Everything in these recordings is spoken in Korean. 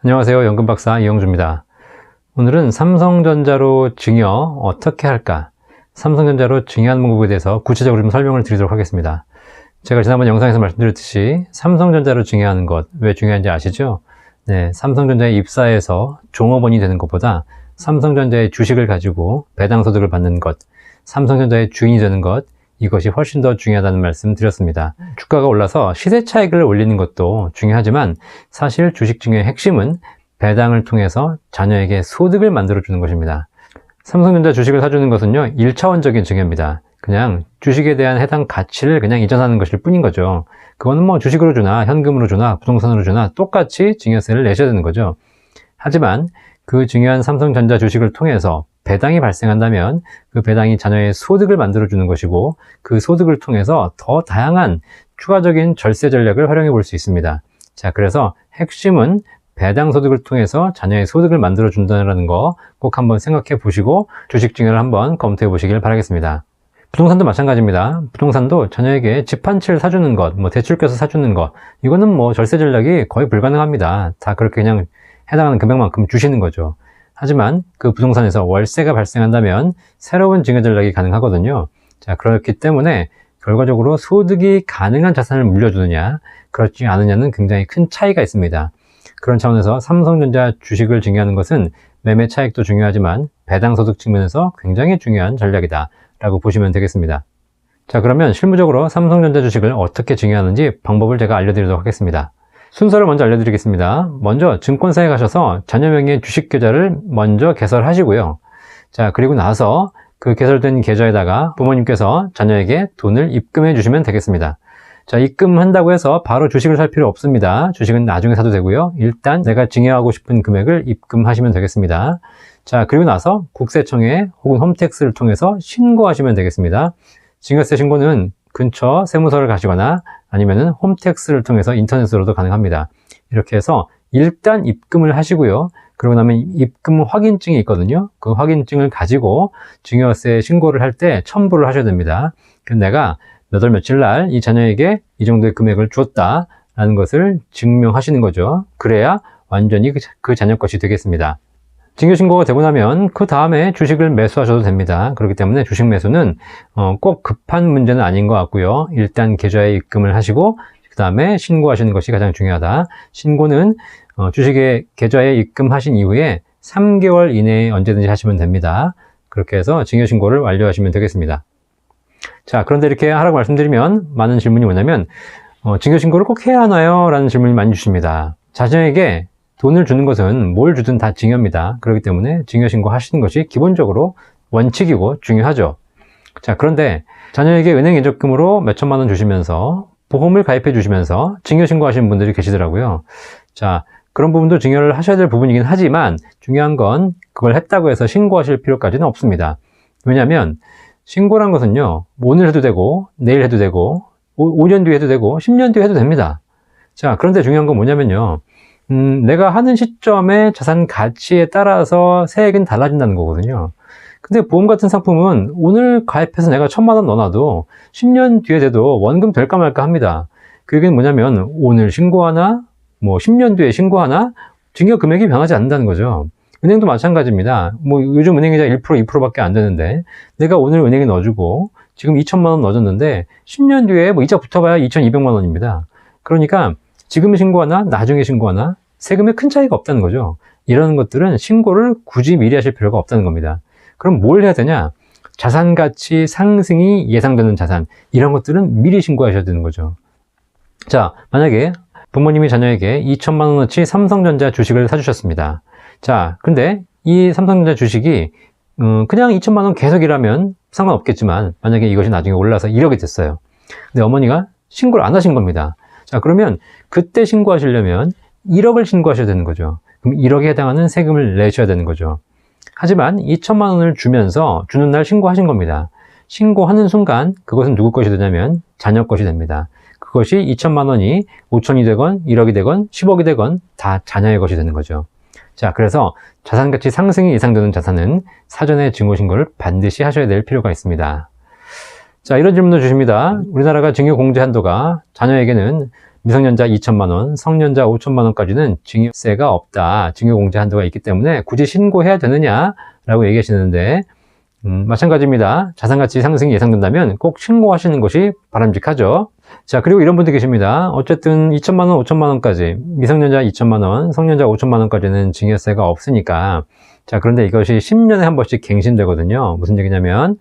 안녕하세요. 연금박사 이영주입니다. 오늘은 삼성전자로 증여 어떻게 할까? 삼성전자로 증여하는 방법에 대해서 구체적으로 좀 설명을 드리도록 하겠습니다. 제가 지난번 영상에서 말씀드렸듯이 삼성전자로 증여하는 것, 왜 중요한지 아시죠? 네, 삼성전자에 입사해서 종업원이 되는 것보다 삼성전자의 주식을 가지고 배당소득을 받는 것, 삼성전자의 주인이 되는 것, 이것이 훨씬 더 중요하다는 말씀 드렸습니다. 주가가 올라서 시세 차익을 올리는 것도 중요하지만 사실 주식 증여의 핵심은 배당을 통해서 자녀에게 소득을 만들어주는 것입니다. 삼성전자 주식을 사주는 것은요, 1차원적인 증여입니다. 그냥 주식에 대한 해당 가치를 그냥 이전하는 것일 뿐인 거죠. 그거는 뭐 주식으로 주나 현금으로 주나 부동산으로 주나 똑같이 증여세를 내셔야 되는 거죠. 하지만 그 증여한 삼성전자 주식을 통해서 배당이 발생한다면 그 배당이 자녀의 소득을 만들어주는 것이고 그 소득을 통해서 더 다양한 추가적인 절세 전략을 활용해 볼 수 있습니다. 자, 그래서 핵심은 배당 소득을 통해서 자녀의 소득을 만들어준다는 거 꼭 한번 생각해 보시고 주식 증여를 한번 검토해 보시길 바라겠습니다. 부동산도 마찬가지입니다. 부동산도 자녀에게 집 한 채를 사주는 것, 대출 껴서 사주는 것, 이거는 절세 전략이 거의 불가능합니다. 다 그렇게 그냥 해당하는 금액만큼 주시는 거죠. 하지만 그 부동산에서 월세가 발생한다면 새로운 증여 전략이 가능하거든요. 자, 그렇기 때문에 결과적으로 소득이 가능한 자산을 물려주느냐, 그렇지 않느냐는 굉장히 큰 차이가 있습니다. 그런 차원에서 삼성전자 주식을 증여하는 것은 매매 차익도 중요하지만 배당 소득 측면에서 굉장히 중요한 전략이다 라고 보시면 되겠습니다. 자, 그러면 실무적으로 삼성전자 주식을 어떻게 증여하는지 방법을 제가 알려드리도록 하겠습니다. 순서를 먼저 알려드리겠습니다. 먼저 증권사에 가셔서 자녀 명의의 주식 계좌를 먼저 개설하시고요. 자, 그리고 나서 그 개설된 계좌에다가 부모님께서 자녀에게 돈을 입금해 주시면 되겠습니다. 자, 입금한다고 해서 바로 주식을 살 필요 없습니다. 주식은 나중에 사도 되고요. 일단 내가 증여하고 싶은 금액을 입금하시면 되겠습니다. 자, 그리고 나서 국세청에 혹은 홈택스를 통해서 신고하시면 되겠습니다. 증여세 신고는 근처 세무서를 가시거나 아니면은 홈택스를 통해서 인터넷으로도 가능합니다. 이렇게 해서 일단 입금을 하시고요. 그러고 나면 입금 확인증이 있거든요. 그 확인증을 가지고 증여세 신고를 할 때 첨부를 하셔야 됩니다. 내가 몇 월 며칠 날 이 자녀에게 이 정도의 금액을 줬다라는 것을 증명하시는 거죠. 그래야 완전히 그 자녀 것이 되겠습니다. 증여 신고가 되고 나면 그 다음에 주식을 매수하셔도 됩니다. 그렇기 때문에 주식 매수는 꼭 급한 문제는 아닌 것 같고요. 일단 계좌에 입금을 하시고 그 다음에 신고하시는 것이 가장 중요하다. 신고는 주식의 계좌에 입금하신 이후에 3개월 이내에 언제든지 하시면 됩니다. 그렇게 해서 증여 신고를 완료하시면 되겠습니다. 자, 그런데 이렇게 하라고 말씀드리면 많은 질문이 뭐냐면 증여 신고를 꼭 해야 하나요? 라는 질문을 많이 주십니다. 자녀에게 돈을 주는 것은 뭘 주든 다 증여입니다. 그렇기 때문에 증여 신고 하시는 것이 기본적으로 원칙이고 중요하죠. 자, 그런데 자녀에게 은행 예적금으로 몇 천만 원 주시면서 보험을 가입해 주시면서 증여 신고 하시는 분들이 계시더라고요. 자, 그런 부분도 증여를 하셔야 될 부분이긴 하지만 중요한 건 그걸 했다고 해서 신고하실 필요까지는 없습니다. 왜냐하면 신고란 것은요, 오늘 해도 되고 내일 해도 되고 5년 뒤에 해도 되고 10년 뒤에 해도 됩니다. 자, 그런데 중요한 건 뭐냐면요, 내가 하는 시점의 자산 가치에 따라서 세액은 달라진다는 거거든요. 근데 보험 같은 상품은 오늘 가입해서 내가 1,000만 원 넣어놔도 10년 뒤에 돼도 원금 될까 말까 합니다. 그 얘기는 뭐냐면 오늘 신고하나 10년 뒤에 신고하나 증여 금액이 변하지 않는다는 거죠. 은행도 마찬가지입니다. 요즘 은행이자 1%, 2%밖에 안 되는데 내가 오늘 은행에 넣어주고 지금 2,000만 원 넣어줬는데 10년 뒤에 이자 붙어봐야 2,200만 원입니다. 그러니까 지금 신고하나 나중에 신고하나 세금에 큰 차이가 없다는 거죠. 이런 것들은 신고를 굳이 미리 하실 필요가 없다는 겁니다. 그럼 뭘 해야 되냐? 자산 가치 상승이 예상되는 자산, 이런 것들은 미리 신고하셔야 되는 거죠. 자, 만약에 부모님이 자녀에게 2,000만 원어치 삼성전자 주식을 사주셨습니다. 자, 근데 이 삼성전자 주식이 그냥 2,000만 원 계속 일하면 상관없겠지만 만약에 이것이 나중에 올라서 1억이 됐어요. 근데 어머니가 신고를 안 하신 겁니다. 자, 그러면 그때 신고하시려면 1억을 신고하셔야 되는 거죠. 그럼 1억에 해당하는 세금을 내셔야 되는 거죠. 하지만 2,000만 원을 주는 날 신고하신 겁니다. 신고하는 순간 그것은 누구 것이 되냐면 자녀 것이 됩니다. 그것이 2,000만 원이 5천이 되건 1억이 되건 10억이 되건 다 자녀의 것이 되는 거죠. 자, 그래서 자산가치 상승이 예상되는 자산은 사전에 증여 신고를 반드시 하셔야 될 필요가 있습니다. 자, 이런 질문도 주십니다. 우리나라가 증여 공제 한도가 자녀에게는 미성년자 2천만 원, 성년자 5천만 원까지는 증여세가 없다. 증여공제 한도가 있기 때문에 굳이 신고해야 되느냐라고 얘기하시는데 마찬가지입니다. 자산가치 상승이 예상된다면 꼭 신고하시는 것이 바람직하죠. 자, 그리고 이런 분들 계십니다. 어쨌든 2천만 원, 5천만 원까지, 미성년자 2천만 원, 성년자 5천만 원까지는 증여세가 없으니까, 자, 그런데 이것이 10년에 한 번씩 갱신되거든요. 무슨 얘기냐면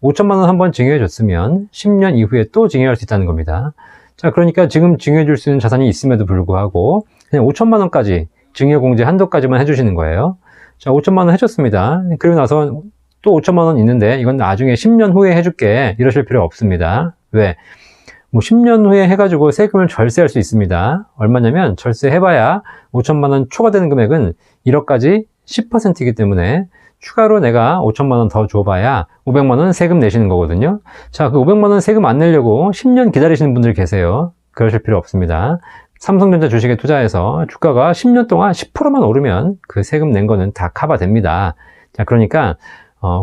5천만 원 한 번 증여해 줬으면 10년 이후에 또 증여할 수 있다는 겁니다. 자, 그러니까 지금 증여해 줄 수 있는 자산이 있음에도 불구하고 그냥 5천만 원까지 증여공제 한도까지만 해주시는 거예요. 자, 5천만 원 해줬습니다. 그리고 나서 또 5천만 원 있는데 이건 나중에 10년 후에 해줄게, 이러실 필요 없습니다. 왜? 뭐 10년 후에 해가지고 세금을 절세할 수 있습니다. 얼마냐면 절세해봐야 5천만 원 초과되는 금액은 1억까지 10%이기 때문에 추가로 내가 5천만 원 더 줘봐야 500만 원 세금 내시는 거거든요. 자, 그 500만 원 세금 안 내려고 10년 기다리시는 분들 계세요. 그러실 필요 없습니다. 삼성전자 주식에 투자해서 주가가 10년 동안 10%만 오르면 그 세금 낸 거는 다 커버됩니다. 자, 그러니까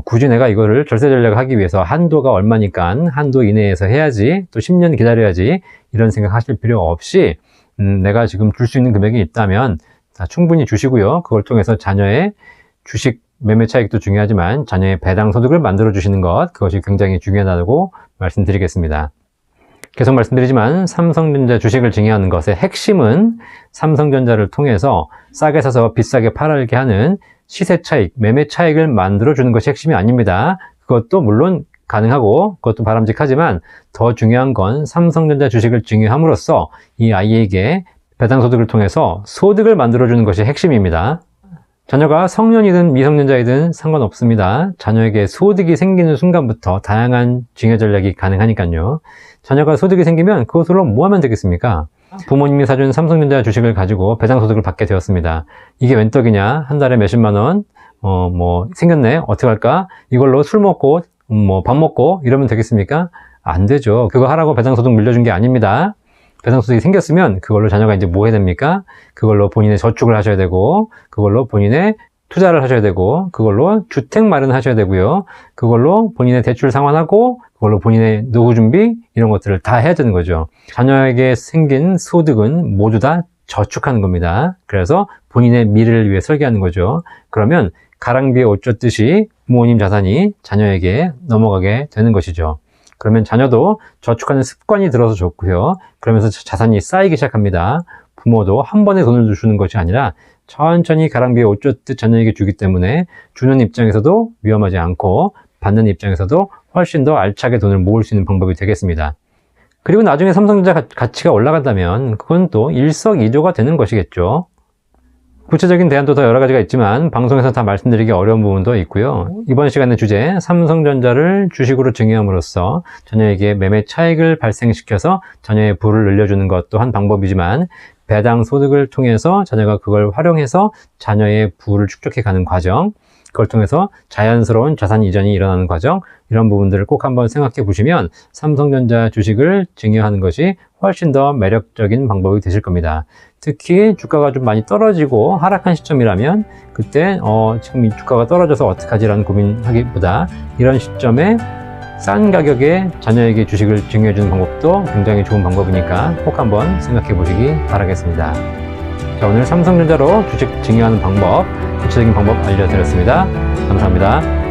굳이 내가 이거를 절세 전략을 하기 위해서 한도가 얼마니까 한도 이내에서 해야지, 또 10년 기다려야지, 이런 생각 하실 필요 없이 내가 지금 줄 수 있는 금액이 있다면 충분히 주시고요. 그걸 통해서 자녀의 주식 매매 차익도 중요하지만 자녀의 배당 소득을 만들어 주시는 것, 그것이 굉장히 중요하다고 말씀드리겠습니다. 계속 말씀드리지만 삼성전자 주식을 증여하는 것의 핵심은 삼성전자를 통해서 싸게 사서 비싸게 팔게 하는 시세 차익, 매매 차익을 만들어 주는 것이 핵심이 아닙니다. 그것도 물론 가능하고 그것도 바람직하지만 더 중요한 건 삼성전자 주식을 증여함으로써 이 아이에게 배당 소득을 통해서 소득을 만들어 주는 것이 핵심입니다. 자녀가 성년이든 미성년자이든 상관없습니다. 자녀에게 소득이 생기는 순간부터 다양한 증여 전략이 가능하니까요. 자녀가 소득이 생기면 그것으로 뭐 하면 되겠습니까? 부모님이 사준 삼성전자 주식을 가지고 배당 소득을 받게 되었습니다. 이게 웬 떡이냐? 한 달에 몇십만 원, 생겼네? 어떻게 할까? 이걸로 술 먹고, 밥 먹고 이러면 되겠습니까? 안 되죠. 그거 하라고 배당 소득 물려준 게 아닙니다. 배당 소득이 생겼으면 그걸로 자녀가 이제 뭐 해야 됩니까? 그걸로 본인의 저축을 하셔야 되고, 그걸로 본인의 투자를 하셔야 되고, 그걸로 주택 마련하셔야 되고요. 그걸로 본인의 대출 상환하고, 그걸로 본인의 노후 준비, 이런 것들을 다 해야 되는 거죠. 자녀에게 생긴 소득은 모두 다 저축하는 겁니다. 그래서 본인의 미래를 위해 설계하는 거죠. 그러면 가랑비에 옷 젖듯이 부모님 자산이 자녀에게 넘어가게 되는 것이죠. 그러면 자녀도 저축하는 습관이 들어서 좋고요. 그러면서 자산이 쌓이기 시작합니다. 부모도 한 번에 돈을 주는 것이 아니라 천천히 가랑비에 옷 젖듯 자녀에게 주기 때문에 주는 입장에서도 위험하지 않고 받는 입장에서도 훨씬 더 알차게 돈을 모을 수 있는 방법이 되겠습니다. 그리고 나중에 삼성전자 가치가 올라간다면 그건 또 일석이조가 되는 것이겠죠. 구체적인 대안도 더 여러 가지가 있지만 방송에서 다 말씀드리기 어려운 부분도 있고요. 이번 시간의 주제, 삼성전자를 주식으로 증여함으로써 자녀에게 매매 차익을 발생시켜서 자녀의 부를 늘려주는 것 또한 방법이지만 배당 소득을 통해서 자녀가 그걸 활용해서 자녀의 부를 축적해 가는 과정, 그걸 통해서 자연스러운 자산 이전이 일어나는 과정, 이런 부분들을 꼭 한번 생각해 보시면 삼성전자 주식을 증여하는 것이 훨씬 더 매력적인 방법이 되실 겁니다. 특히 주가가 좀 많이 떨어지고 하락한 시점이라면 그때 지금 이 주가가 떨어져서 어떡하지라는 고민하기보다 이런 시점에 싼 가격에 자녀에게 주식을 증여해 주는 방법도 굉장히 좋은 방법이니까 꼭 한번 생각해 보시기 바라겠습니다. 자, 오늘 삼성전자로 주식 증여하는 방법, 구체적인 방법 알려드렸습니다. 감사합니다.